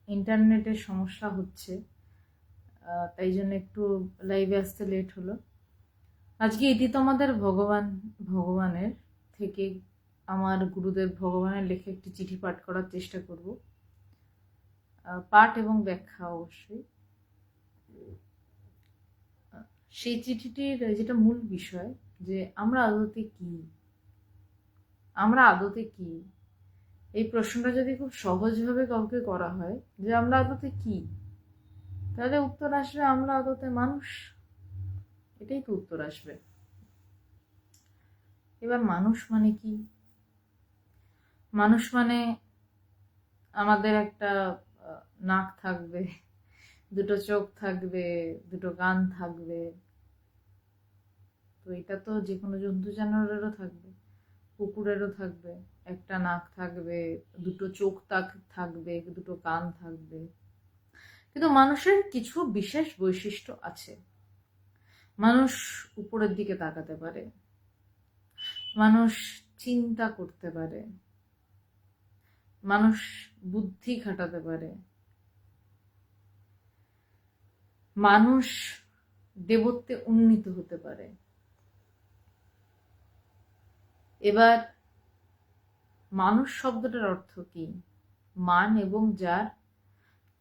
ইন্টারনেটের সমস্যা হচ্ছে, তাই জন্য একটু লাইভে আসতে লেট হলো। আজকে এটি তোমাদের ভগবানের থেকে আমার গুরুদেব ভগবানের লেখা একটি চিঠি পাঠ করার চেষ্টা করব। পাঠ এবং ব্যাখ্যা অবশ্যই। সেই চিঠিটির যেটা মূল বিষয়, যে আমরা আদতে কি, এই প্রশ্নটা যদি খুব সহজভাবে কাউকে করা হয় যে আমরা আদতে কি, তাহলে উত্তর আসবে আমরা আদতে মানুষ। এটাই তো উত্তর আসবে। এবার মানুষ মানে কি? মানুষ মানে আমাদের একটা নাক থাকবে, দুটো চোখ থাকবে, দুটো কান থাকবে। তো এটা তো যে কোনো জন্তু জানোয়ারেরও থাকবে, কুকুরেরও থাকবে, একটা নাক থাকবে, দুটো চোখ থাকবে, দুটো কান থাকবে। কিন্তু মানুষের কিছু বিশেষ বৈশিষ্ট্য আছে। মানুষ উপরের দিকে তাকাতে পারে, মানুষ চিন্তা করতে পারে, মানুষ বুদ্ধি খাটাতে পারে, মানুষ দেবত্বে উন্নীত হতে পারে। এবার মানুষ শব্দটার অর্থ কি? মান এবং যার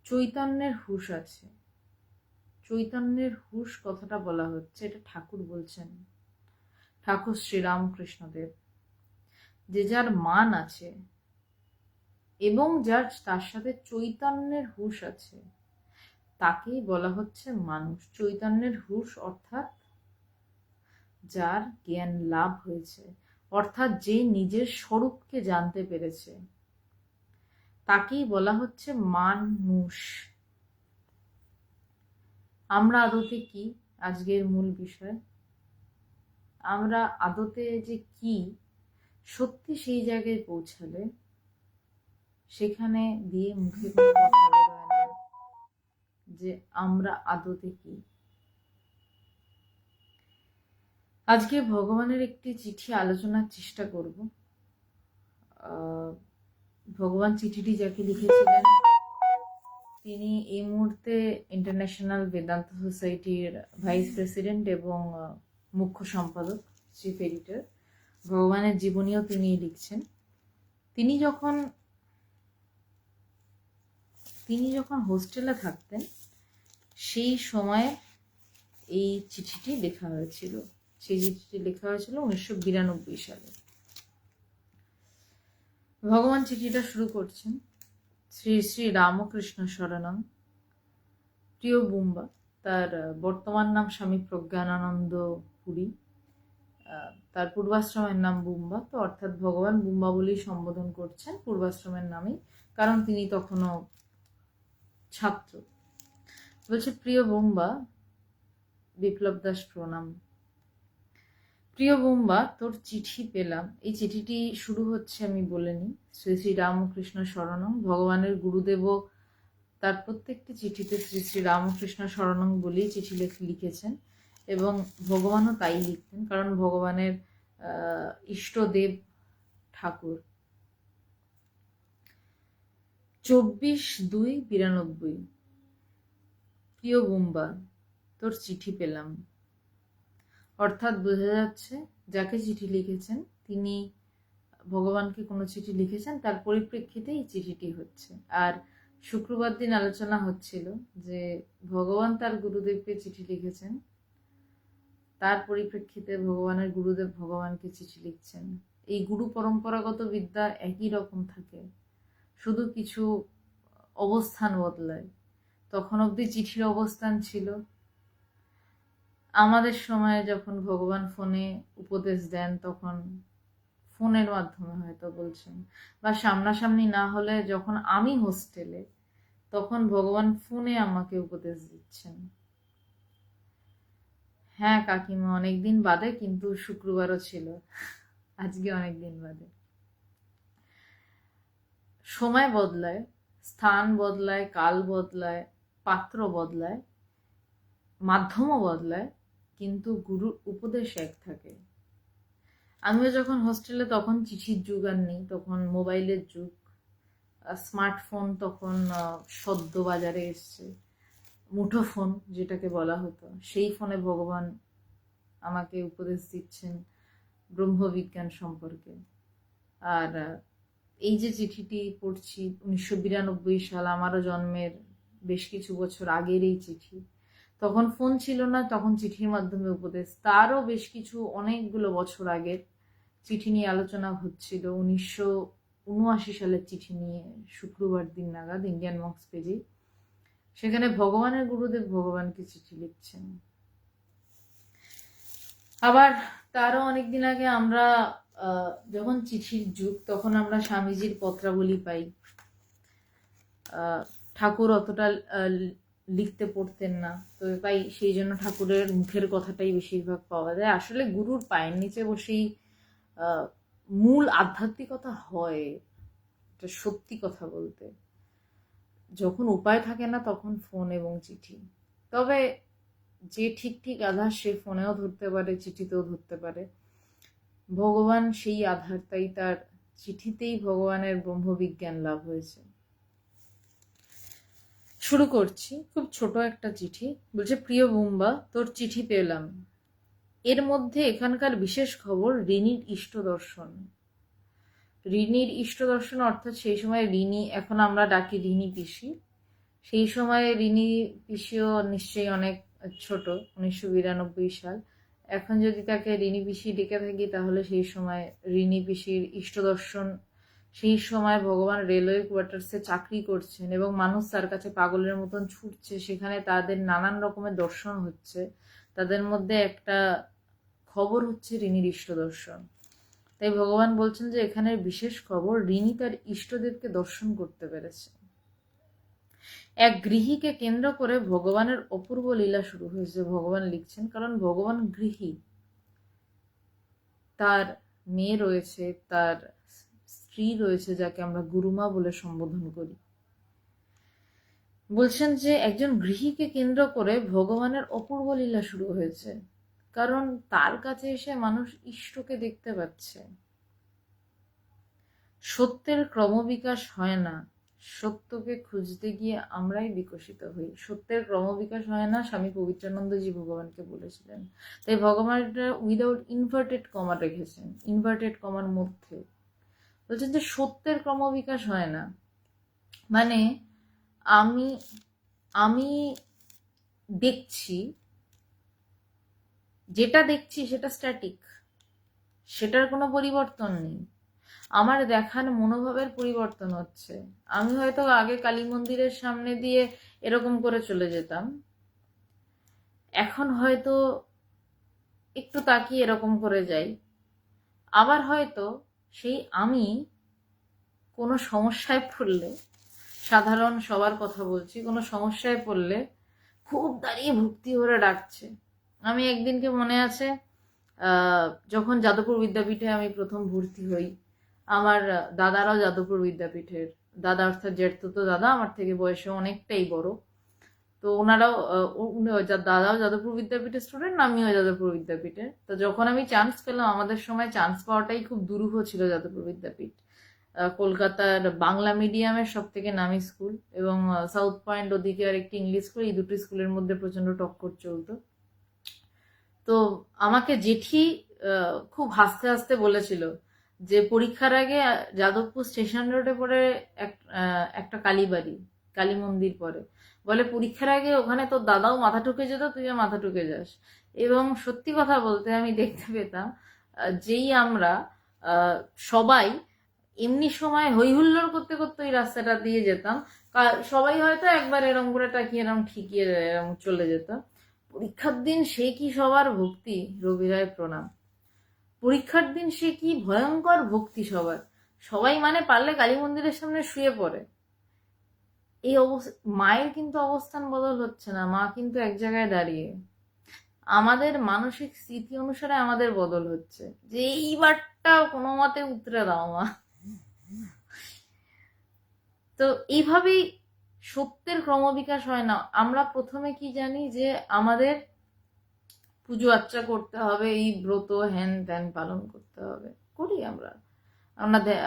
চৈতন্যের হুঁশ আছে। চৈতন্যের হুঁশ কথাটা বলা হচ্ছে, এটা ঠাকুর বলছেন, ঠাকুর শ্রীরামকৃষ্ণদেব। যে যার মান আছে এবং যার তার সাথে চৈতন্যের হুঁশ আছে, তাকেই বলা হচ্ছে মানুষ। চৈতন্যের হুঁশ অর্থাৎ যার জ্ঞান লাভ হয়েছে, অর্থাৎ যে নিজের স্বরূপকে জানতে পেরেছে, তাকেই বলা হচ্ছে মানুষ। আমরা আদতে কি, আজকের মূল বিষয়। আমরা আদতে যে কি, সত্যি সেই জায়গায় পৌঁছালে সেখানে দিয়ে মুখে কোনো কথা বেরোয় না যে আমরা আদতে কি। আজকে ভগবানের একটি চিঠি আলোচনার চেষ্টা করব। ভগবান চিঠিটি যাকে লিখেছিলেন, তিনি এই মুহূর্তে ইন্টারন্যাশনাল বেদান্ত সোসাইটির ভাইস প্রেসিডেন্ট এবং মুখ্য সম্পাদক, চিফ এডিটর। ভগবানের জীবনীও তিনি লিখছেন। তিনি যখন হোস্টেলে থাকতেন, সেই সময় এই চিঠিটি লেখা হয়েছিল। সেই চিঠিটি লেখা হয়েছিল 1992 সালে। ভগবান চিঠিটা শুরু করছেন, শ্রী শ্রী রামকৃষ্ণ শরণং, প্রিয় বুম্বা। তার বর্তমান নাম স্বামী প্রজ্ঞানানন্দ পুরী, তার পূর্বাশ্রমের নাম বুম্বা। তো অর্থাৎ ভগবান বুম্বা বলেই সম্বোধন করছেন, পূর্বাশ্রমের নামেই, কারণ তিনি তখনও ছাত্র। বলছে, প্রিয় বুম্বা, বিপ্লব দাস প্রণাম। প্রিয় বুম্বা, তোর চিঠি পেলাম। এই চিঠিটি শুরু হচ্ছে, আমি বলে নিই, শ্রী শ্রী রামকৃষ্ণ শরণং। ভগবানের গুরুদেবও তার প্রত্যেকটি চিঠিতে শ্রী শ্রী রামকৃষ্ণ শরণং বলেই চিঠি লিখেছেন, এবং ভগবানও তাই লিখতেন, কারণ ভগবানের ইষ্টদেব ঠাকুর। 24/2/92। প্রিয় বুম্বা, তোর চিঠি পেলাম। অর্থাৎ বোঝা যাচ্ছে যাকে চিঠি লিখেছেন তিনি ভগবানকে কোনো চিঠি লিখেছেন, তার পরিপ্রেক্ষিতে এই চিঠিটি হচ্ছে। আর শুক্রবার দিন আলোচনা হচ্ছিল যে ভগবান তার গুরুদেবকে চিঠি লিখেছেন, তার পরিপ্রেক্ষিতে ভগবানের গুরুদেব ভগবানকে চিঠি লিখছেন। এই গুরু পরম্পরাগত বিদ্যা একই রকম থাকে, শুধু কিছু অবস্থান বদলায়। তখন অবধি চিঠির অবস্থান ছিল। আমাদের সময়ে যখন ভগবান ফোনে উপদেশ দেন, তখন ফোনের মাধ্যমে হয়তো বলছেন, বা সামনাসামনি না হলে যখন আমি হোস্টেলে, তখন ভগবান ফোনে আমাকে উপদেশ দিচ্ছেন। হ্যাঁ কাকিমা, অনেকদিন বাদে, কিন্তু শুক্রবারও ছিল, আজকে অনেকদিন বাদে। সময় বদলায়, স্থান বদলায়, কাল বদলায়, পাত্র বদলায়, মাধ্যমও বদলায়, কিন্তু গুরুর উপদেশ এক থাকে। আমিও যখন হোস্টেলে, তখন চিঠির যুগ আর নেই, তখন মোবাইলের যুগ। স্মার্টফোন তখন সদ্য বাজারে এসছে, মুঠোফোন যেটাকে বলা হতো, সেই ফোনে ভগবান আমাকে উপদেশ দিচ্ছেন ব্রহ্মবিজ্ঞান সম্পর্কে। আর এই যে চিঠিটি পড়ছি 1992 সাল, আমারও জন্মের বেশ কিছু বছর আগের এই চিঠি। তখন ফোন ছিল না, তখন চিঠির মাধ্যমে উপদেশ। তারও বেশ কিছু অনেকগুলো বছর আগের চিঠি নিয়ে আলোচনা হচ্ছিল, 1979 সালের চিঠি নিয়ে, শুক্রবার দিন নাগাদ ইন্ডিয়ান মক্স পেজে। সেখানে ভগবানের গুরুদেব ভগবানকে চিঠি লিখছেন। আবার তারও অনেকদিন আগে আমরা যখন চিঠির যুগ, তখন আমরা স্বামীজির পত্রাবলী পাই। ঠাকুর অতটা লিখতে পড়তেন না, তো তাই সেই জন্য ঠাকুরের মুখের কথাটাই বেশিরভাগ পাওয়া যায়। আসলে গুরুর পায়ের নিচে বসেই মূল আধ্যাত্মিকতা হয়, এটা সত্যি কথা বলতে। যখন উপায় থাকে না তখন ফোন এবং চিঠি। তবে যে ঠিক ঠিক আধার সে ফোনেও ধরতে পারে, চিঠিতেও ধরতে পারে। ভগবান সেই আধার, তাই তার চিঠিতেই ভগবানের ব্রহ্মবিজ্ঞান লাভ হয়েছে। শুরু করছি, খুব ছোট একটা চিঠি। বলছে, প্রিয় বুম্বা, তোর চিঠি পেলাম। এর মধ্যে এখানকার বিশেষ খবর রিনির ইষ্ট দর্শন। রিনির ইষ্ট দর্শন অর্থাৎ সেই সময় রিনি, এখন আমরা ডাকি রিনি পিসি, সেই সময় রিনি পিসিও নিশ্চয়ই অনেক ছোট, 1992 সাল। এখন যদি তাকে রিনি পিসি ডেকে থাকি তাহলে সেই সময় রিনি পিসির ইষ্ট দর্শন। সেই সময় ভগবান রেলওয়ে কোয়ার্টার্সে চাকরি করছেন এবং মানুষ তার কাছে পাগলের মতন ছুটছে, সেখানে তাদের নানান রকমের দর্শন হচ্ছে। তাদের মধ্যে একটা খবর হচ্ছে রিনির ইষ্ট দর্শন। তাই ভগবান বলছেন যে এখানের বিশেষ খবর, রিনি তার ইষ্টদেবকে দর্শন করতে পেরেছে। এক গৃহীকে কেন্দ্র করে ভগবানের অপূর্ব লীলা শুরু হয়েছে, ভগবান লিখছেন। কারণ ভগবান গৃহী, তার মেয়ে রয়েছে, তার স্ত্রী রয়েছে, যাকে আমরা গুরুমা বলে সম্বোধন করি। বলছেন যে একজন গৃহীকে কেন্দ্র করে ভগবানের অপূর্ব লীলা শুরু হয়েছে, কারণ তার কাছে এসে মানুষ ইষ্টকে দেখতে পাচ্ছে। সত্যের ক্রমবিকাশ হয় না, সত্যকে খুঁজতে গিয়ে আমরাই বিকশিত হই। সত্যের ক্রমবিকাশ হয় না, স্বামী পবিত্রানন্দজি ভগবানকে বলেছিলেন। তাই ভগবান উইদাউট ইনভার্টেড কমা রেখেছেন, ইনভার্টেড কমার মধ্যে। বলছেন যে সত্যের ক্রমবিকাশ হয় না, মানে আমি আমি দেখছি, যেটা দেখছি সেটা স্ট্যাটিক, সেটার কোনো পরিবর্তন নেই। আমার দেখার মনোভাবের পরিবর্তন হচ্ছে। আমি হয়তো আগে কালী মন্দিরের সামনে দিয়ে এরকম করে চলে যেতাম, এখন হয়তো একটু তাকিয়ে এরকম করে যাই। আবার হয়তো সেই আমি কোনো সমস্যায় পড়লে, সাধারণ সবার কথা বলছি, কোনো সমস্যায় পড়লে খুব দাঁড়িয়ে ভক্তি করে ডাকছে। আমি একদিনকে মনে আছে, যখন যাদবপুর বিদ্যাপীঠে আমি প্রথম ভর্তি হই, আমার দাদারাও যাদবপুর বিদ্যাপীঠের, দাদা অর্থাৎ জেঠতুতো দাদা, আমার থেকে বয়সে অনেকটাই বড়। তো ওনারাও দাদাও যাদবপুর বিদ্যাপীঠের স্টুডেন্ট, আমিও যাদবপুর বিদ্যাপীঠের। তো যখন আমি চান্স পেলাম, আমাদের সময় চান্স পাওয়াটাই খুব দুরূহ ছিল। যাদবপুর বিদ্যাপীঠ কলকাতার বাংলা মিডিয়ামের সব থেকে নামি স্কুল, এবং সাউথ পয়েন্ট ওদিকে আর একটি ইংলিশ স্কুল, এই দুটি স্কুলের মধ্যে প্রচন্ড টক্কর চলতো। তো আমাকে জেঠি খুব হাসতে হাসতে বলেছিল যে পরীক্ষার আগে যাদবপুর স্টেশন রোডে পরে একটা কালীবাড়ি, কালী মন্দির পরে, বলে পরীক্ষার আগে ওখানে তোর দাদাও মাথা ঠুকে যেত, তুইও মাথা ঠুকে যাস। এবং সত্যি কথা বলতে আমি দেখতে পেতাম, যেই আমরা সবাই এমনি সময় হই হুল্লোড় করতে করতে ওই রাস্তাটা দিয়ে যেতাম, সবাই হয়তো একবার এরম করে তাকিয়ে এরম ঠিকিয়ে এরম চলে যেত। পরীক্ষার দিন সে কি সবার ভক্তি, রবি রায় প্রণাম। পরীক্ষার দিন সে কি ভয়ঙ্কর ভক্তি সবার, সবাই মানে পারলে কালী মন্দিরের সামনে শুয়ে পড়ে। এই অবস্থা, মায়ের কিন্তু অবস্থান বদল হচ্ছে না, মা কিন্তু এক জায়গায় দাঁড়িয়ে। আমাদের মানসিক স্থিতি অনুসারে আমাদের বদল হচ্ছে, যে এইবারটা কোনো মতে উতরে দাও মা। তো এইভাবেই সত্যের ক্রমবিকাশ হয় না। আমরা প্রথমে কি জানি যে আমাদের পুজো আর্চা করতে হবে, এই ব্রত হ্যান ত্যান পালন করতে হবে, করি আমরা।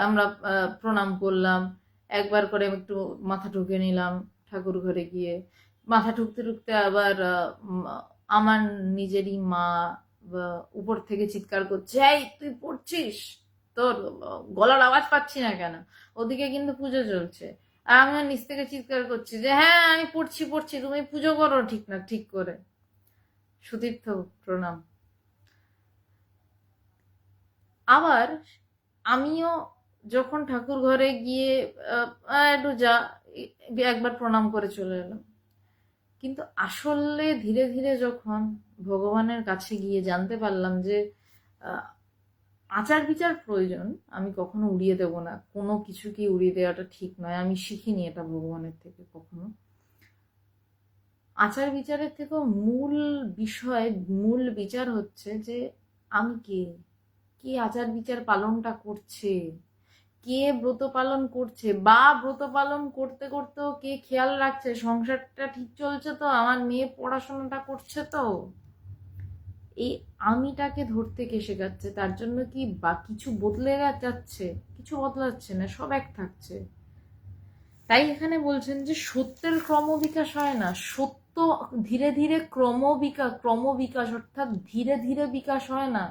আমরা প্রণাম করলাম, একবার করে আমি একটু মাথা ঠুকে নিলাম ঠাকুর ঘরে গিয়ে। মাথা ঠুকতে ঠুকতে আবার আমার নিজেরই মা উপর থেকে চিৎকার করছে, এই তুই পড়ছিস, তোর গলার আওয়াজ পাচ্ছি না কেন। ওদিকে কিন্তু পুজো চলছে, আর আমি নিচ থেকে চিৎকার করছি যে হ্যাঁ আমি পড়ছি পড়ছি, তুমি পুজো করো ঠিক না ঠিক করে। সুতীর্থ প্রণাম। আবার আমিও যখন ঠাকুর ঘরে গিয়ে একটু যা একবার প্রণাম করে চলে এলাম, কিন্তু আসলে ধীরে ধীরে যখন ভগবানের কাছে গিয়ে জানতে পারলাম যে আচার বিচার প্রয়োজন, আমি কখনো উড়িয়ে দেব না, কোনো কিছুকে উড়িয়ে দেওয়াটা ঠিক নয়, আমি শিখিনি এটা ভগবানের থেকে কখনো। আচার বিচারের থেকেও মূল বিষয়, মূল বিচার হচ্ছে যে আমি কে আচার বিচার পালনটা করছে, কে ব্রত পালন করছে, বা ব্রত পালন করতে করতেও কে খেয়াল রাখছে সংসারটা ঠিক চলছে তো, আমার মেয়ে পড়াশোনাটা করছে তো। এই আমিটাকে ধরতে কে শেখাচ্ছে? তার জন্য কি বা কিছু বদলে যাচ্ছে? কিছু বদলাচ্ছে না, সব এক থাকছে। তাই এখানে বলছেন যে সত্যের ক্রমবিকাশ হয় না, সত্য ধীরে ধীরে ক্রমবিকাশ অর্থাৎ ধীরে ধীরে বিকাশ হয় না।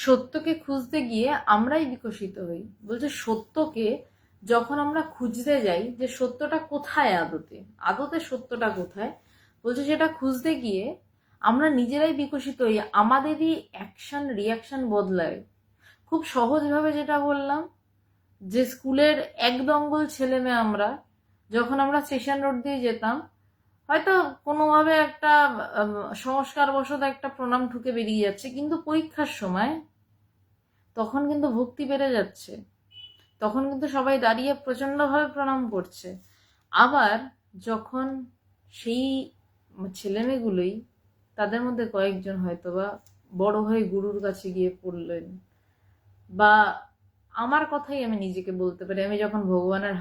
সত্যকে খুঁজতে গিয়ে আমরাই বিকশিত হই। বলছে সত্যকে যখন আমরা খুঁজতে যাই যে সত্যটা কোথায়, আদতে সত্যটা কোথায়, বলছে সেটা খুঁজতে গিয়ে আমরা নিজেরাই বিকশিত হই, আমাদেরই অ্যাকশন রিয়াকশন বদলায়। খুব সহজভাবে যেটা বললাম, যে স্কুলের এক দঙ্গল ছেলে মেয়ে আমরা, যখন আমরা স্টেশন রোড দিয়ে যেতাম, হয়তো কোনোভাবে একটা সংস্কার বশত একটা প্রণাম ঠুকে বেরিয়ে যাচ্ছে, কিন্তু পরীক্ষার সময় তখন কিন্তু ভক্তি বেড়ে যাচ্ছে, তখন কিন্তু সবাই দাঁড়িয়ে প্রচন্ডভাবে প্রণাম করছে। আবার যখন সেই ছেলেমেয়েগুলোই, তাদের মধ্যে কয়েকজন হয়তো বা বড় হয়ে গুরুর কাছে গিয়ে পড়লেন, বা আমার কথাই আমি নিজেকে বলতে পারি, আমি যখন ভগবানের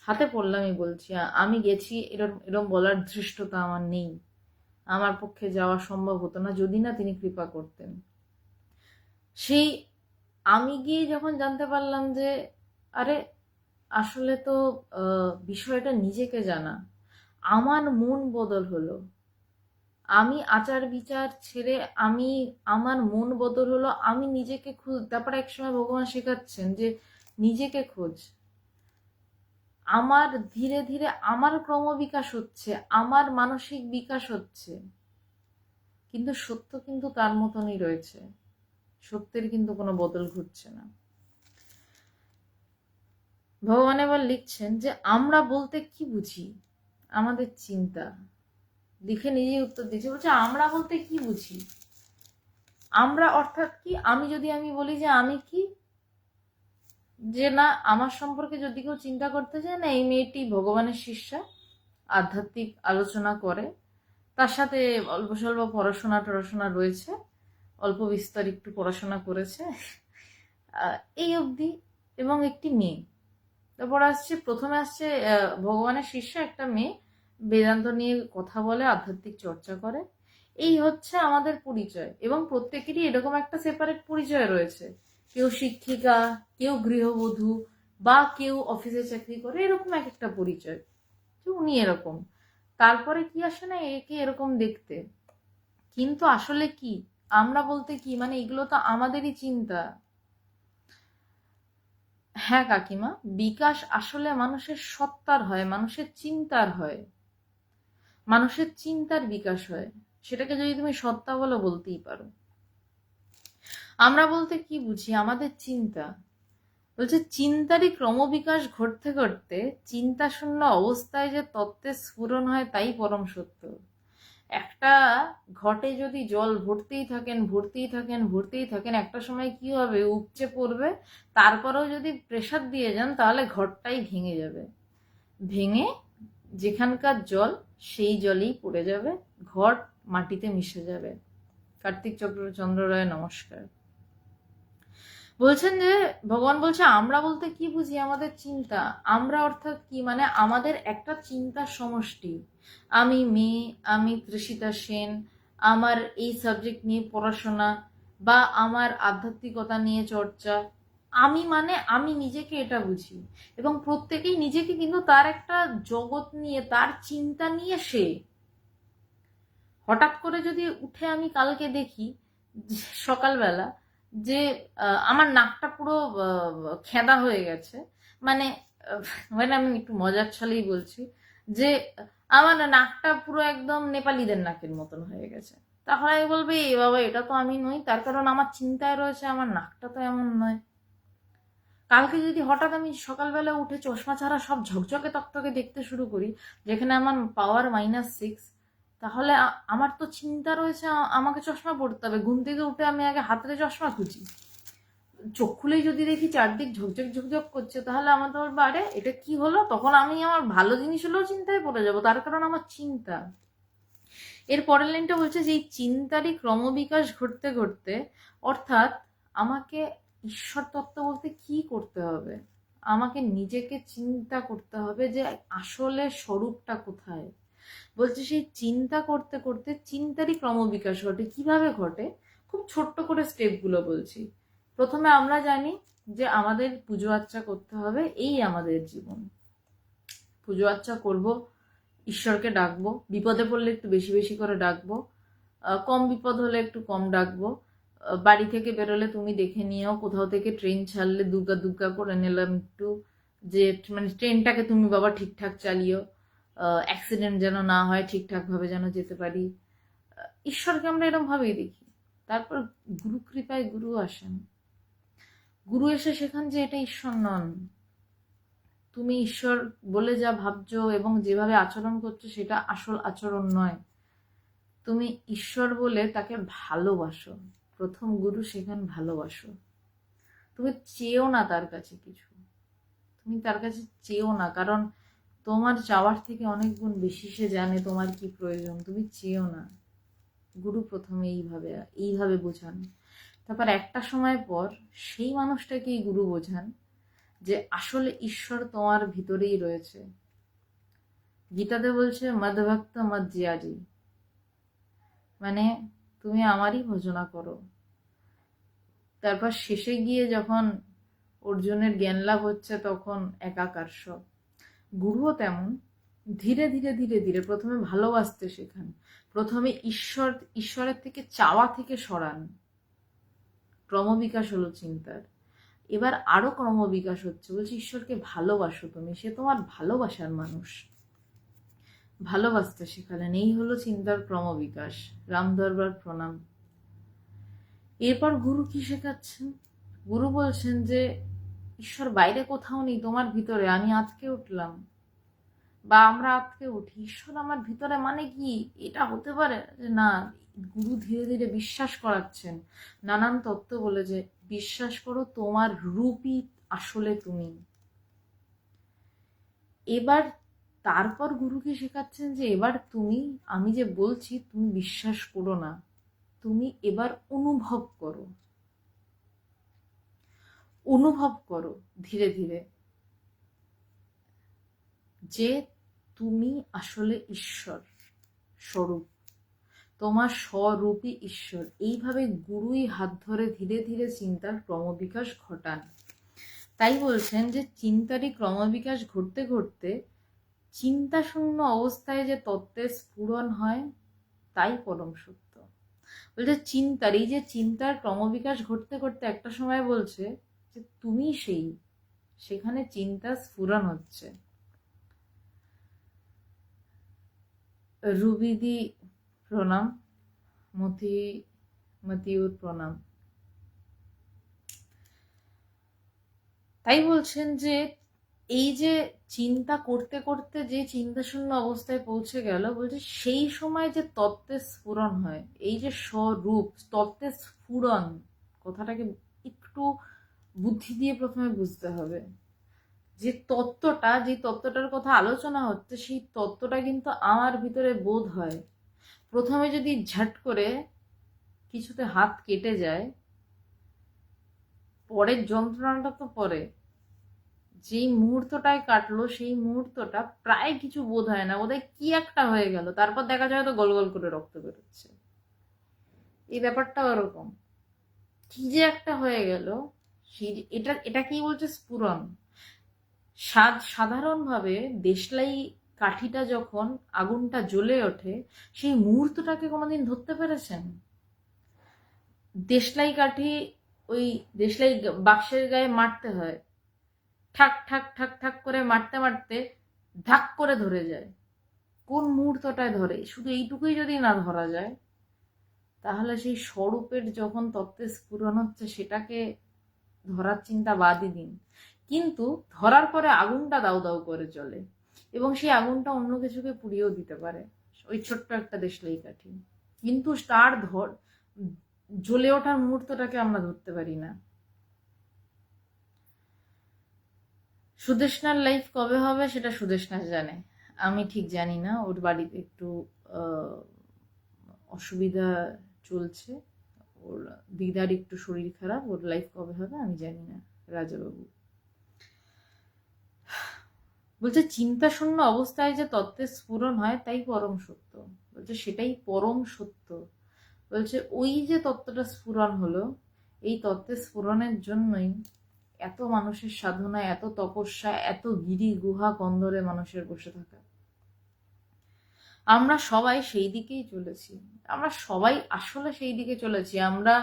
হাতে পড়লামই বলছি, আমি গেছি এরম এরম বলার ধৃষ্টতা আমার নেই, আমার পক্ষে যাওয়া সম্ভব হতো না যদি না তিনি কৃপা করতেন। সেই আমি গিয়ে যখন জানতে পারলাম যে আরে আসলে তো বিষয়টা নিজেকে জানা, আমার মন বদল হলো, আমি আচার বিচার ছেড়ে আমার মন বদল হলো, আমি নিজেকে তারপরে একসময় ভগবান শেখাচ্ছেন যে নিজেকে খোঁজ। আমার ধীরে ধীরে আমার ক্রমবিকাশ হচ্ছে, আমার মানসিক বিকাশ হচ্ছে, কিন্তু সত্য কিন্তু তার মতনই রয়েছে, সত্যের কিন্তু কোনো বদল ঘটছে না। ভগবান এবার লিখছেন যে আমরা বলতে কি বুঝি, আমাদের চিন্তা। লিখে নিজেই উত্তর দিয়েছে, বলছে আমরা বলতে কি বুঝি। আমরা অর্থাৎ কি? আমি বলি যে আমি কি, যে না আমার সম্পর্কে যদি কেউ চিন্তা করতে চায় না, এই মেয়েটি ভগবানের শিষ্যা, আধ্যাত্মিক আলোচনা করে, তার সাথে অল্প স্বল্প পড়াশোনা রয়েছে, অল্প বিস্তর একটু পড়াশোনা করেছে, এই অবধি, এবং একটি মেয়ে। তারপর প্রথমে আসছে ভগবানের শিষ্য একটা মেয়ে, বেদান্ত নিয়ে কথা বলে, আধ্যাত্মিক চর্চা করে। এই হচ্ছে আমাদের পরিচয়, এবং প্রত্যেকেরই এরকম একটা সেপারেট পরিচয় রয়েছে। কেউ শিক্ষিকা, কেউ গৃহবধূ, বা কেউ অফিসে চাকরি করে, এরকম এক একটা পরিচয়, যে উনি এরকম। তারপরে কি আসে না, একে এরকম দেখতে। কিন্তু আসলে কি আমরা বলতে কি, মানে এগুলো তো আমাদেরই চিন্তা। হ্যাঁ কাকিমা, বিকাশ আসলে মানুষের সত্তার হয়, মানুষের চিন্তার হয়, মানুষের চিন্তার বিকাশ হয়। সেটাকে যদি তুমি সত্তা বলো, বলতেই পারো। আমরা বলতে কি বুঝি, আমাদের চিন্তা। বলছে চিন্তারই ক্রমবিকাশ ঘটতে ঘটতে চিন্তা শূন্য অবস্থায় যে তত্ত্বের স্ফুরণ হয়, তাই পরম সত্য। একটা ঘটে যদি জল ভরতেই থাকেন, একটা সময় কি হবে, উপচে পড়বে। তারপরেও যদি প্রেসার দিয়ে যান, তাহলে ঘটটাই ভেঙে যাবে, ভেঙে যেখানকার জল সেই জলেই পড়ে যাবে, ঘট মাটিতে মিশে যাবে। কার্তিক চন্দ্র রায়, নমস্কার। বলছেন যে ভগবান বলছে আমরা বলতে কি বুঝি, আমাদের চিন্তা। আমরা অর্থাৎ কি, মানে আমাদের একটা চিন্তার সমষ্টি। আমি মেয়ে, আমি তৃষিতা সেন, আমার এই সাবজেক্ট নিয়ে পড়াশোনা, বা আমার আধ্যাত্মিকতা নিয়ে চর্চা, আমি মানে আমি নিজেকে এটা বুঝি, এবং প্রত্যেকেই নিজেকে কিন্তু তার একটা জগৎ নিয়ে, তার চিন্তা নিয়ে সে। হঠাৎ করে যদি উঠে আমি কালকে দেখি সকালবেলা যে আমার নাকটা পুরো খেঁদা হয়ে গেছে, মানে মানে আমি একটু মজার ছলেই বলছি যে আমার নাকটা পুরো একদম নেপালিদের নাকের মতন হয়ে গেছে, তাহলে আমি বলবো এ বাবা, এটা তো আমি নই, তার কারণ আমার চিন্তায় রয়েছে আমার নাকটা তো এমন নয়। কালকে যদি হঠাৎ আমি সকালবেলা উঠে চশমা ছাড়া সব ঝকঝকে তকতকে দেখতে শুরু করি, যেখানে আমার পাওয়ার -6, তাহলে আমার তো চিন্তা রয়েছে আমাকে চশমা পড়তে হবে। ঘুম থেকে উঠে আমি আগে হাতে চশমা খুঁজি, চোখ খুলেই যদি দেখি চারদিক ঝকঝক ঝকঝক করছে, তাহলে আমার তো বলবো আরে এটা কি হলো, তখন আমি আমার ভালো জিনিস হলেও চিন্তায় পড়ে যাব, তার কারণ আমার চিন্তা। এর পরের লাইনটা বলছে যে এই চিন্তারই ক্রমবিকাশ ঘটতে ঘটতে, অর্থাৎ আমাকে ঈশ্বর তত্ত্ব বলতে কি করতে হবে, আমাকে নিজেকে চিন্তা করতে হবে যে আসলে স্বরূপটা কোথায়। বলছে সেই চিন্তা করতে করতে চিন্তারই ক্রমবিকাশ ঘটে। কিভাবে ঘটে, খুব ছোট্ট করে স্টেপগুলো বলছি। প্রথমে আমরা জানি যে আমাদের পুজো আর্চা করতে হবে, এই আমাদের জীবন। পুজো আর্চা করব, ঈশ্বরকে ডাকবো, বিপদে পড়লে একটু বেশি বেশি করে ডাকবো, কম বিপদ হলে একটু কম ডাকবো। বাড়ি থেকে বেরোলে তুমি দেখে নিও, কোথাও থেকে ট্রেন ছাড়লে দুর্গা দুর্গা করে নিলাম একটু, যে মানে ট্রেনটাকে তুমি বাবা ঠিকঠাক চালিও, অ্যাক্সিডেন্ট যেন না হয়, ঠিকঠাক ভাবে যেন যেতে পারি। ঈশ্বরকে আমরা এরকম ভাবেই দেখি। তারপর গুরু কৃপায় গুরু আসেন, গুরু এসে শেখান যে এটা ঈশ্বর নন, তুমি ঈশ্বর বলে যা ভাবছো এবং যেভাবে আচরণ করছো সেটা আসল আচরণ নয়, তুমি ঈশ্বর বলে তাকে ভালোবাসো। প্রথম গুরু শেখান ভালোবাসো, তুমি চেয়েও না তার কাছে কিছু, তুমি তার কাছে চেয়েও না, কারণ তোমার চাওয়ার থেকে অনেক গুণ বেশি সে জানে তোমার কি প্রয়োজন, তুমি চেয়েও না। গুরু প্রথমে এইভাবে এইভাবে বোঝান। তারপর একটা সময় পর সেই মানুষটাকেই গুরু বোঝান যে আসলে ঈশ্বর তোমার ভিতরেই রয়েছে। গীতাতে বলছে মদভক্ত মদ জিয়াজি, মানে তুমি আমারই ভজনা করো। তারপর শেষে গিয়ে যখন অর্জুনের জ্ঞান লাভ হচ্ছে তখন একাকার সব। গুরুও তেমন, ধীরে ধীরে ধীরে ধীরে প্রথমে ভালোবাসতে শেখান, প্রথমে ঈশ্বরের থেকে চাওয়া থেকে সরান, ক্রমবিকাশ হলো চিন্তার। এবার আরো ক্রমবিকাশ হচ্ছে, বলছি ঈশ্বরকে ভালোবাসো তুমি, সে তোমার ভালোবাসার মানুষ, ভালোবাসতে শেখালেন। এই হলো চিন্তার ক্রমবিকাশ। রাম দরবার প্রণাম। এরপর গুরু কি শেখাচ্ছেন, গুরু বলছেন যে ঈশ্বর বাইরে কোথাও নেই, তোমার ভিতরে। আমি আজকে উঠলাম বা আমরা আজকে উঠি, ঈশ্বর আমার ভিতরে, মানে কি এটা হতে পারে যে না। গুরু ধীরে ধীরে বিশ্বাস করাচ্ছেন, নানান তত্ত্ব বলে যে বিশ্বাস করো তোমার রূপই আসলে তুমি। এবার তারপর গুরুকে শেখাচ্ছেন যে এবার তুমি, আমি যে বলছি তুমি বিশ্বাস করো না, তুমি এবার অনুভব করো, অনুভব করো ধীরে ধীরে যে তুমি আসলে ঈশ্বর স্বরূপ, তোমার স্বরূপী ঈশ্বর। এইভাবে গুরুই হাত ধরে ধীরে ধীরে চিন্তার ক্রমবিকাশ ঘটান। তাই বলছেন যে চিন্তারই ক্রমবিকাশ ঘটতে ঘটতে চিন্তাশূন্য অবস্থায় যে তত্ত্বের স্ফুরণ হয় তাই পরম সত্য। বলছে চিন্তার, এই যে চিন্তার ক্রমবিকাশ ঘটতে ঘটতে একটা সময় বলছে যে তুমি সেই, সেখানে চিন্তা স্ফুরণ হচ্ছে। রুবিদি প্রণাম, মতিউর প্রণাম। তাই বলছেন যে এই যে চিন্তা করতে করতে যে চিন্তাশূন্য অবস্থায় পৌঁছে গেল, বলছে সেই সময় যে তত্ত্বের স্ফুরণ হয়, এই যে স্বরূপ তত্ত্বের স্ফুরণ, কথাটাকে একটু বুদ্ধি দিয়ে প্রথমে বুঝতে হবে। যে তত্ত্বটা, যে তত্ত্বটার কথা আলোচনা হচ্ছে, সেই তত্ত্বটা কিন্তু আমার ভিতরে বোধ হয়। প্রথমে যদি ঝট করে কিছুতে হাত কেটে যায়, পরের যন্ত্রণাটা তো পরে, যেই মুহূর্তটায় কাটলো সেই মুহূর্তটা প্রায় কিছু বোধ হয় না, বোধহয় কি একটা হয়ে গেল, তারপর দেখা যায় তো গল গল করে রক্ত বেরোচ্ছে। এই ব্যাপারটা ওরকম, কি যে একটা হয়ে গেল, সেই এটা এটা কি বলছে? স্ফুরণ। সাধারণভাবে দেশলাই কাঠিটা যখন আগুনটা জ্বলে ওঠে, সেই মুহূর্তটাকে কোনোদিন ধরতে পেরেছেন? দেশলাই কাঠি ওই দেশলাই বাক্সের গায়ে মারতে হয়, ঠাক ঠাক ঠাক ঠাক করে মারতে মারতে ধাক করে ধরে যায়। কোন মুহূর্তটায় ধরে? শুধু এইটুকুই যদি না ধরা যায়, তাহলে সেই স্বরূপের যখন তত্ত্বে স্ফুরণ হচ্ছে সেটাকে ধরার চিন্তা বাদই দিন। কিন্তু ধরার পরে আগুনটা দাউ দাউ করে চলে, এবং সেই আগুনটা অন্য কিছুকে পুড়িয়েও দিতে পারে, ওই ছোট্ট একটা দেশলাই কাঠি। কিন্তু তার জ্বলে ওঠার মুহূর্তটাকে আমরা ধরতে পারি না। সুদেষ্ণার লাইফ কবে হবে সেটা সুদেষ্ণা জানে, আমি ঠিক জানি না। ওর বাড়িতে একটু অসুবিধা চলছে, ওর দিদার একটু শরীর খারাপ, ওর লাইফ কবে হবে আমি জানি না। রাজাবাবু বলছে চিন্তা শূন্য অবস্থায় যে তত্ত্বের স্ফুরণ হয় তাই পরম সত্য। বলছে সেটাই পরম সত্য। বলছে ওই যে তত্ত্বটা স্ফুরণ হলো, এই তত্ত্বের স্ফুরণের জন্যই এত মানুষের সাধনা, এত তপস্যা, এত গিরি গুহা কন্দরে মানুষের বসে থাকা। আমরা সবাই সেই দিকেই চলেছি, আমরা সবাই আসলে সেই দিকে চলেছি। আমরা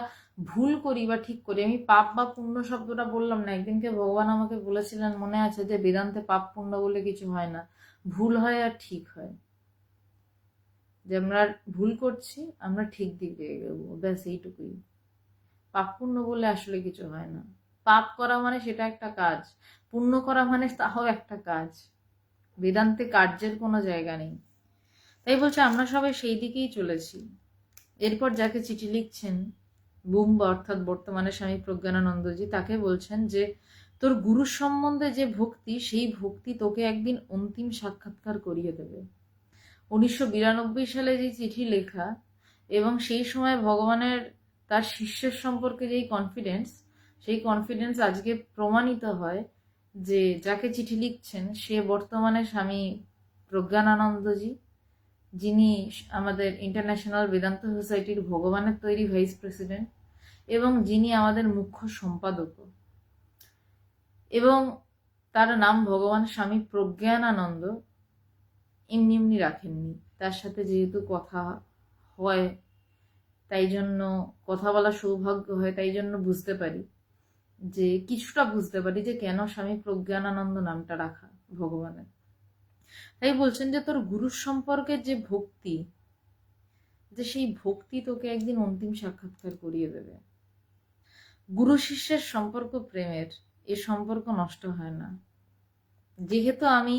ভুল করি বা ঠিক করি। আমি পাপ বা পুণ্য শব্দটা বললাম না, একদিনকে ভগবান আমাকে বলেছিলেন, মনে আছে, যে বেদান্তে পাপ পুণ্য বলে কিছু হয় না, ভুল হয় আর ঠিক হয়। যে আমরা ভুল করছি, আমরা ঠিক দিকে এগোবো, ব্যাস এইটুকুই। পাপ পুণ্য বলে আসলে কিছু হয় না। পাপ করা মানে সেটা একটা কাজ, পুণ্য করা মানে তাও একটা কাজ। বেদান্তে কার্যের কোনো জায়গা নেই। তাই বলছে আমরা সবাই সেই দিকেই চলেছি। এরপর যাকে চিঠি লিখছেন বুম্বা, অর্থাৎ বর্তমানে স্বামী প্রজ্ঞানানন্দজি, তাকে বলছেন যে তোর গুরু সম্বন্ধে যে ভক্তি, সেই ভক্তি তোকে একদিন অন্তিম সাক্ষাৎকার করিয়ে দেবে। 1992 সালে যে চিঠি লেখা, এবং সেই সময় ভগবানের তার শিষ্যের সম্পর্কে যেই কনফিডেন্স, সেই কনফিডেন্স আজকে প্রমাণিত হয় যে যাকে চিঠি লিখছেন সে বর্তমানে স্বামী প্রজ্ঞানানন্দজি, যিনি আমাদের ইন্টারন্যাশনাল বেদান্ত সোসাইটির ভগবানের তৈরি ভাইস প্রেসিডেন্ট, এবং যিনি আমাদের মুখ্য সম্পাদক, এবং তার নাম ভগবান স্বামী প্রজ্ঞানানন্দ এমনি এমনি রাখেননি। তার সাথে যেহেতু কথা হয়, তাই জন্য কথা বলা সৌভাগ্য হয়, তাই জন্য বুঝতে পারি, যে কিছুটা বুঝতে পারি যে কেন স্বামী প্রজ্ঞানানন্দ নামটা রাখা ভগবানের। তাই বলছেন যে তোর গুরুর সম্পর্কে যে ভক্তি, যে সেই ভক্তি তোকে একদিন অন্তিম সাক্ষাৎকার করিয়ে দেবে। গুরু শিষ্যের সম্পর্ক প্রেমের, এ সম্পর্ক নষ্ট হয় না। যেহেতু আমি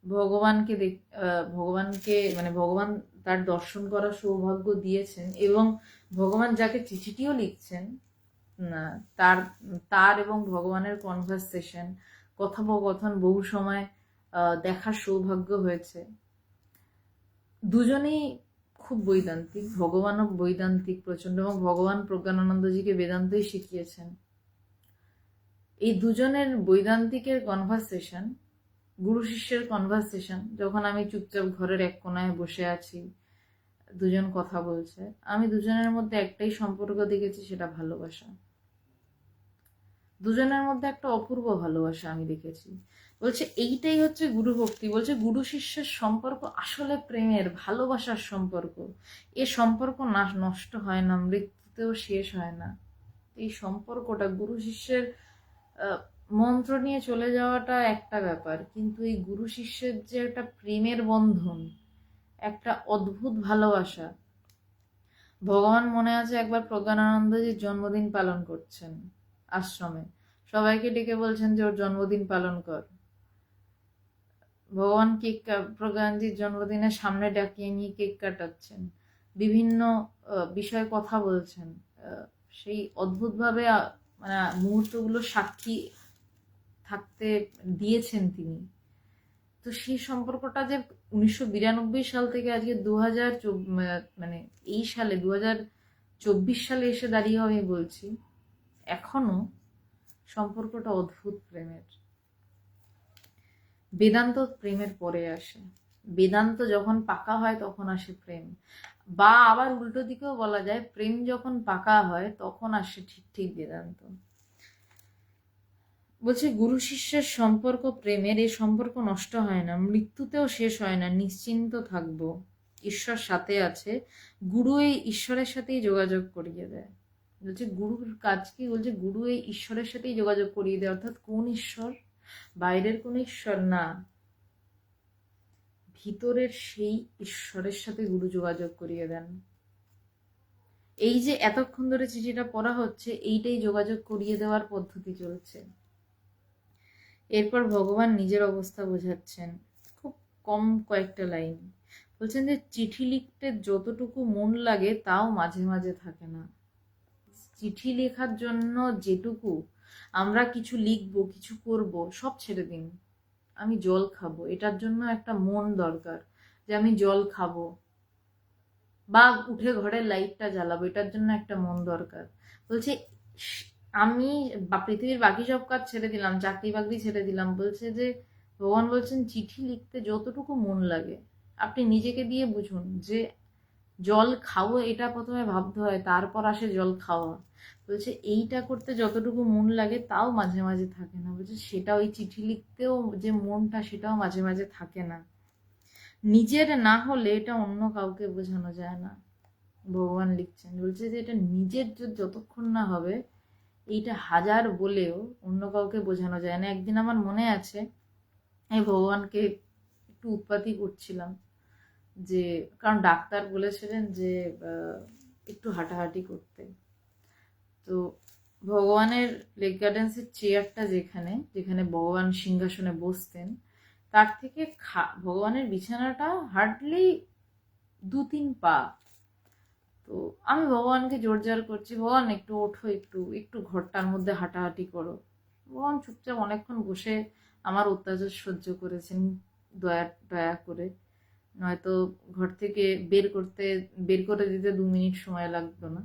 ভগবানকে ভগবানকে মানে ভগবান তার দর্শন করার সৌভাগ্য দিয়েছেন, এবং ভগবান যাকে চিঠিটিও লিখছেন, তার তার এবং ভগবানের কনভারসেশন, কথোপকথন বহু সময় দেখার সৌভাগ্য হয়েছে। দুজনেই খুব বৈদান্তিক, ভগবানও বৈদান্তিক প্রচন্ড, এবং ভগবান প্রজ্ঞানানন্দজিকে বেদান্তই শিখিয়েছেন। এই দুজনের বৈদান্তিকের কনভারসেশন, গুরু শিষ্যের কনভারসেশন, যখন আমি চুপচাপ ঘরের এক কোনায় বসে আছি, দুজন কথা বলছে, আমি দুজনের মধ্যে একটাই সম্পর্ক দেখেছি, সেটা ভালোবাসা। দুজনের মধ্যে একটা অপূর্ব ভালোবাসা আমি দেখেছি। বলছে এইটাই হচ্ছে গুরু ভক্তি। বলছে গুরু শিষ্যের সম্পর্ক আসলে প্রেমের, ভালোবাসার সম্পর্ক। এ সম্পর্ক নষ্ট হয় না, মৃত্যুতেও শেষ হয় না। এই সম্পর্কটা গুরু শিষ্যের মন্ত্র নিয়ে চলে যাওয়াটা একটা ব্যাপার, কিন্তু এই গুরু শিষ্যের যে একটা প্রেমের বন্ধন, একটা অদ্ভুত ভালোবাসা। ভগবান মনে আছে একবার প্রজ্ঞানানন্দজির জন্মদিন পালন করছেন আশ্রমে, সবাইকে ডেকে বলছেন যে ওর জন্মদিন পালন কর। ভগবান প্রজ্ঞানজির জন্মদিনের সামনে ডাকিয়ে নিয়ে কেক কাটাচ্ছেন, বিভিন্ন বিষয়ে কথা বলছেন। সেই অদ্ভুতভাবে মানে মুহূর্তগুলো সাক্ষী থাকতে দিয়েছেন তিনি। তো সেই সম্পর্কটা যে 1992 সাল থেকে আজকে মানে এই সালে 2024 সালে এসে দাঁড়িয়ে আমি বলছি, এখনো সম্পর্কটা অদ্ভুত প্রেমের। বেদান্ত প্রেমের পরে আসে, বেদান্ত যখন পাকা হয় তখন আসে প্রেম, বা আবার উল্টো দিকেও বলা যায়, প্রেম যখন পাকা হয় তখন আসে ঠিক ঠিক বেদান্ত। বলছে গুরু শিষ্যের সম্পর্ক প্রেমের, এই সম্পর্ক নষ্ট হয় না, মৃত্যুতেও শেষ হয় না, নিশ্চিন্ত থাকবো, ঈশ্বর সাথে আছে। গুরু এই ঈশ্বরের সাথেই যোগাযোগ করিয়ে দেয়। বলছে গুরুর কাজ কি, বলছে গুরু এই ঈশ্বরের সাথেই যোগাযোগ করিয়ে দেয়। অর্থাৎ কোন ঈশ্বর? বাইরের কোন ঈশ্বর না, ভিতরের সেই ঈশ্বরের সাথে গুরু যোগাযোগ করিয়ে দেন। এই যে এতক্ষণ ধরে চিঠিটা পড়া হচ্ছে, এইটাই যোগাযোগ করিয়ে দেওয়ার পদ্ধতি চলছে। এরপর ভগবান নিজের অবস্থা বোঝাচ্ছেন, খুব কম কয়েকটা লাইন বলছেন যে চিঠি লিখতে যতটুকু মন লাগে তাও মাঝে মাঝে থাকে না। চিঠি লেখার জন্য যেটুকু আমরা কিছু লিখবো, কিছু করব, সব ছেড়ে দিন। আমি জল খাবো, এটার জন্য একটা মন দরকার, যে আমি জল খাবো, বা উঠে ঘরের লাইটটা জ্বালাবো, এটার জন্য একটা মন দরকার। বলছে আমি পৃথিবীর বাকি সব কাজ ছেড়ে দিলাম, চাকরি বাকরি ছেড়ে দিলাম, বলছে যে ভগবান বলছেন চিঠি লিখতে যতটুকু মন লাগে, আপনি নিজেকে দিয়ে বুঝুন যে জল খাবো এটা প্রথমে ভাবতে হয়, তারপর আসে জল খাওয়া। বলছে এইটা করতে যতটুকু মন লাগে তাও মাঝে মাঝে থাকে না। বলছে সেটা ওই চিঠি লিখতেও যে মনটা, সেটাও মাঝে মাঝে থাকে না। নিজের না হলে এটা অন্য কাউকে বোঝানো যায় না। ভগবান লিখছেন, বলছে যে এটা নিজের যতক্ষণ না হবে, এইটা হাজার বলেও অন্য কাউকে বোঝানো যায় না। একদিন আমার মনে আছে, আমি ভগবানকে একটু উৎপাতই করছিলাম, যে কারণ ডাক্তার বলেছিলেন যে একটু হাঁটাহাঁটি করতে। তো ভগবানের লেগ গার্ডেন্সের চেয়ারটা যেখানে যেখানে ভগবান সিংহাসনে বসতেন, তার থেকে ভগবানের বিছানাটা হার্ডলি 2-3 পা। তো আমি ভগবানকে জোর জার করছি, ভগবান একটু ওঠো, একটু একটু ঘরটার মধ্যে হাঁটাহাঁটি করো। ভগবান চুপচাপ অনেকক্ষণ বসে আমার অত্যাচার সহ্য করেছেন, দয়া দয়া করে। নয়তো ঘর থেকে বের করে দিতে 2 মিনিট সময় লাগতো না।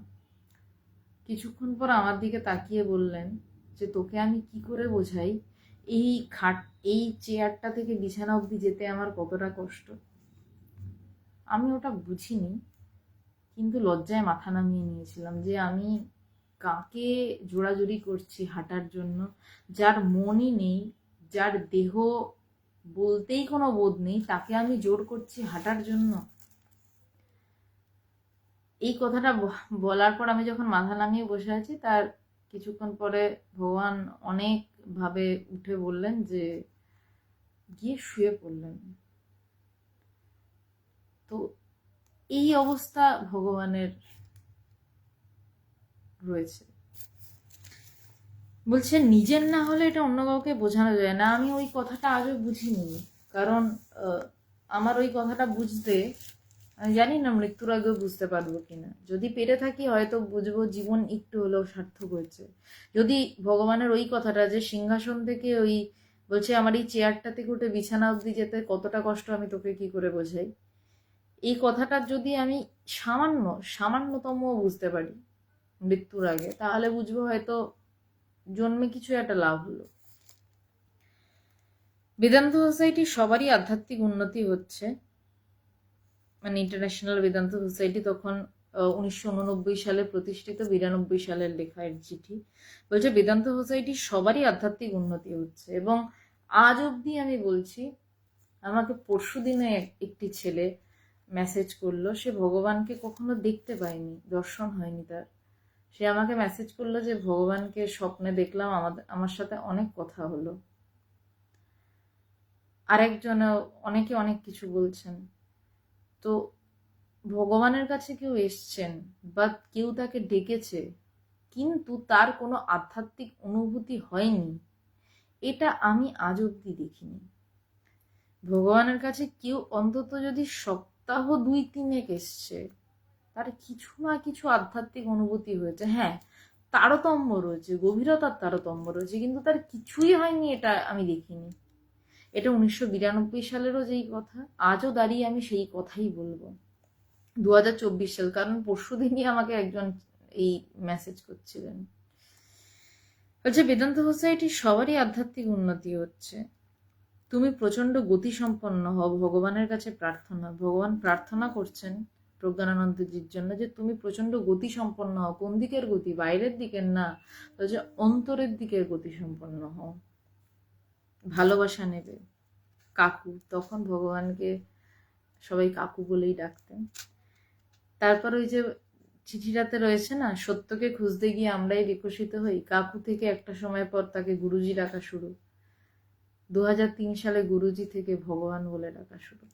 কিছুক্ষণ পর আমার দিকে তাকিয়ে বললেন যে তোকে আমি কি করে বোঝাই এই এই চেয়ারটা থেকে বিছানা অবধি যেতে আমার কতটা কষ্ট। আমি ওটা বুঝিনি, কিন্তু লজ্জায় মাথা নামিয়ে নিয়েছিলাম যে আমি কাকে জোড়াজুড়ি করছি হাঁটার জন্য, যার মনই নেই, যার দেহ বলতেই কোনো বোধ নেই, তাকে আমি জোর করছি হাঁটার জন্য। এই কথাটা বলার পর আমি যখন মাথা নামিয়ে বসে আছি, তার কিছুক্ষণ পরে ভগবান অনেক ভাবে উঠে বললেন যে গিয়ে শুয়ে পড়লেন। তো এই অবস্থা ভগবানের রয়েছে। বলছে নিজের না হলে এটা অন্য কাউকে বোঝানো যায় না। আমি ওই কথাটা আজও বুঝিনি, কারণ আমার ওই কথাটা বুঝতে, আমি জানি না মৃত্যুর আগেও বুঝতে পারবো কিনা। যদি পেরে থাকি হয়তো বুঝবো জীবন একটু হলেও সার্থক হয়েছে। যদি ভগবানের ওই কথাটা যে সিংহাসন থেকে ওই বলছে আমার এই চেয়ারটা থেকে উঠে বিছানা অবধি যেতে কতটা কষ্ট, আমি তোকে কি করে বোঝাই, এই কথাটা যদি আমি সামান্যতম বুঝতে পারি মৃত্যুর আগে, তাহলে বুঝবো হয়তো জন্মে কিছু একটা লাভ হলো। বেদান্ত সোসাইটি সবারই আধ্যাত্মিক উন্নতি হচ্ছে, মানে ইন্টারন্যাশনাল বেদান্ত সোসাইটি তখন 1989 সালে প্রতিষ্ঠিত, 92 সালের লেখা এর চিঠি। বলছে বেদান্ত সোসাইটি সবারই আধ্যাত্মিক উন্নতি হচ্ছে। এবং আজ অবধি আমি বলছি, আমাকে পরশু দিনে একটি ছেলে মেসেজ করলো, সে ভগবানকে কখনো দেখতে পায়নি, দর্শন হয়নি তার। সে আমাকে মেসেজ করলো যে ভগবানকে স্বপ্নে দেখলাম, আমার সাথে অনেক কথা হলো। আরেকজন, অনেকে অনেক কিছু বলছেন। তো ভগবানের কাছে কেউ এসছেন বা কেউ তাকে ডেকেছে, কিন্তু তার কোনো আধ্যাত্মিক অনুভূতি হয়নি, এটা আমি আজ অব্দি দেখিনি। ভগবানের কাছে কেউ অন্তত যদি সপ্তাহ 2-3 এসছে, তার কিছু না কিছু আধ্যাত্মিক অনুভূতি হয়েছে। হ্যাঁ, তারতম্য রয়েছে, গভীরতার তারতম্য রয়েছে, কিন্তু তার কিছুই হয়নি এটা আমি দেখিনি। এটা 1992 সালেরও যেই কথা, আজও দাঁড়িয়ে আমি সেই কথাই বলবো। 2024 সাল, কারণ পরশু দিনই আমাকে একজন এই মেসেজ করছিলেন। বলছে বেদান্ত সোসাইটি সবারই আধ্যাত্মিক উন্নতি হচ্ছে, তুমি প্রচন্ড গতিসম্পন্ন হও, ভগবানের কাছে প্রার্থনা। ভগবান প্রার্থনা করছেন প্রজ্ঞানানন্দজির জন্য যে তুমি প্রচন্ড গতিসম্পন্ন হও। কোন দিকের গতি? বাইরের দিকের না, বলছে অন্তরের দিকের গতিসম্পন্ন হও। ভালোবাসা নেবে কাকু, তখন ভগবানকে সবাই কাকু বলেই ডাকতেন। তারপর ওই যে চিঠিটাতে রয়েছে না, সত্যকে খুঁজতে গিয়ে আমরাই বিকশিত হই, কাকু থেকে একটা সময় পর তাকে গুরুজি ডাকা শুরু। 2003 সালে গুরুজি থেকে ভগবান বলে ডাকা শুরু।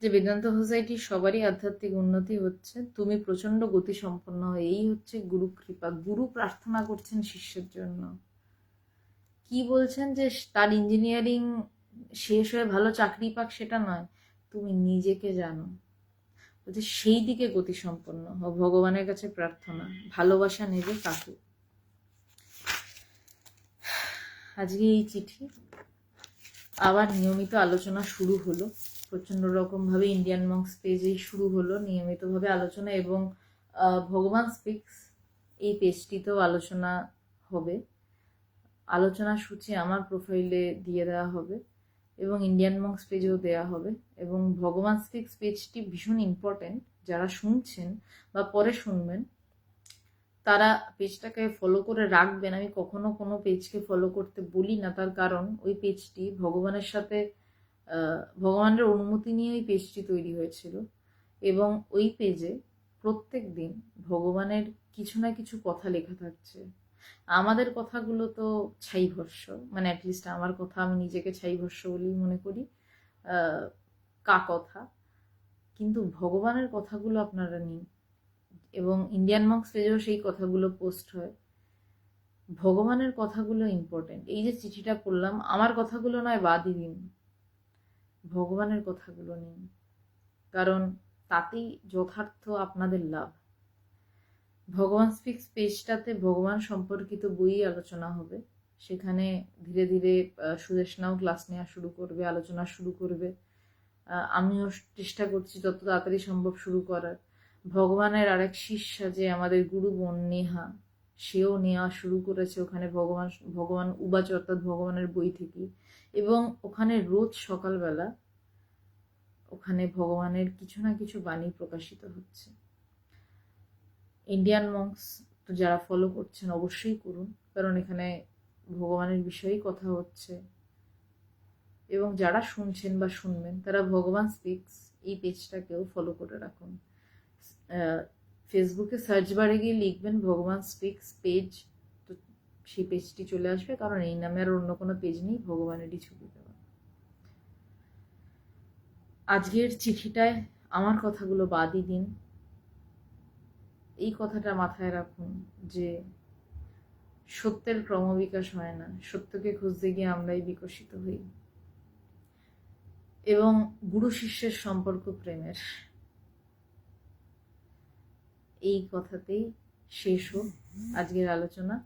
যে বেদান্ত সোসাইটির সবারই আধ্যাত্মিক উন্নতি হচ্ছে, তুমি প্রচন্ড গতি সম্পন্ন হয়, এই হচ্ছে গুরু কৃপা। গুরু প্রার্থনা করছেন শিষ্যের জন্য, কি বলছেন যে তার ইঞ্জিনিয়ারিং শেষ হয়ে ভালো চাকরি পাক সেটা নয়, তুমি নিজেকে জানো, বলছে সেই দিকে গতি সম্পন্ন হও, ভগবানের কাছে প্রার্থনা, ভালোবাসা নেবে কাকু। আজকে এই চিঠি আবার নিয়মিত আলোচনা শুরু হলো, প্রচন্ড রকম ভাবে ইন্ডিয়ান মঙ্কস পেজেই শুরু হলো নিয়মিতভাবে আলোচনা, এবং ভগবান স্পিক্স এই পেজটিতেও আলোচনা হবে। আলোচনা সূচি আমার প্রোফাইলে দিয়ে দেওয়া হবে এবং ইন্ডিয়ান মঙ্কস পেজেও দেওয়া হবে। এবং ভগবান স্পিক্স পেজটি ভীষণ ইম্পর্টেন্ট, যারা শুনছেন বা পরে শুনবেন তারা পেজটাকে ফলো করে রাখবেন। আমি কখনো কোনো পেজকে ফলো করতে বলি না, তার কারণ ওই পেজটি ভগবানের সাথে ভগবানের অনুমতি নিয়ে ওই পেজটি তৈরি হয়েছিল, এবং ওই পেজে প্রত্যেক দিন ভগবানের কিছু না কিছু কথা লেখা থাকছে। আমাদের কথাগুলো তো ছাই ভস্য, মানে অ্যাটলিস্ট আমার কথা আমি নিজেকে ছাই ভস্য বলেই মনে করি, কথা, কিন্তু ভগবানের কথাগুলো আপনারা নিন। এবং ইন্ডিয়ান মঙ্কস পেজেও সেই কথাগুলো পোস্ট হয়। ভগবানের কথাগুলো ইম্পর্টেন্ট। এই যে চিঠিটা পড়লাম, আমার কথাগুলো নয় বাদই দিন, ভগবানের কথাগুলো নিন, কারণ তাতেই যথার্থ আপনাদের লাভ। ভগবান স্পিক্স পেজটাতে ভগবান সম্পর্কিত বই আলোচনা হবে, সেখানে ধীরে ধীরে সুদেশনাও ক্লাস নেওয়া শুরু করবে, আলোচনা শুরু করবে। আমিও চেষ্টা করছি যত তাড়াতাড়ি সম্ভব শুরু করার। ভগবানের আরেক শিষ্যা যে আমাদের গুরু বোন নেহা, সেও নেওয়া শুরু করেছে ওখানে ভগবান উবাচ, অর্থাৎ ভগবানের বই থেকে। এবং ওখানে রোজ সকালবেলা ওখানে ভগবানের কিছু না কিছু বাণী প্রকাশিত হচ্ছে। ইন্ডিয়ান মঙ্কস তো যারা ফলো করছেন অবশ্যই করুন, কারণ এখানে ভগবানের বিষয়েই কথা হচ্ছে। এবং যারা শুনছেন বা শুনবেন তারা ভগবান স্পিক্স এই পেজটাকেও ফলো করে রাখুন। ফেসবুকে সার্চ বারে গিয়ে লিখবেন ভগবান স্পিক্স পেজ, তো সেই পেজটি চলে আসবে, কারণ এই নামে আর অন্য কোনো পেজ নেই, ভগবানেরই ছবি দেওয়া। আজকের চিঠিটায় আমার কথাগুলো বাদই দিন, এই কথাটা মাথায় রাখুন যে সত্যের ক্রমবিকাশ হয় না, সত্যকে খুঁজতে গিয়ে আমরাই বিকশিত হই। এবং গুরু শিষ্যের সম্পর্ক প্রেমের, এই কথাতেই শেষ হোক আজকের আলোচনা।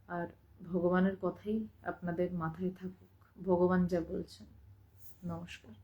আর ভগবানের কথাই আপনাদের মাথায় থাকুক, ভগবান যা বলছেন। নমস্কার।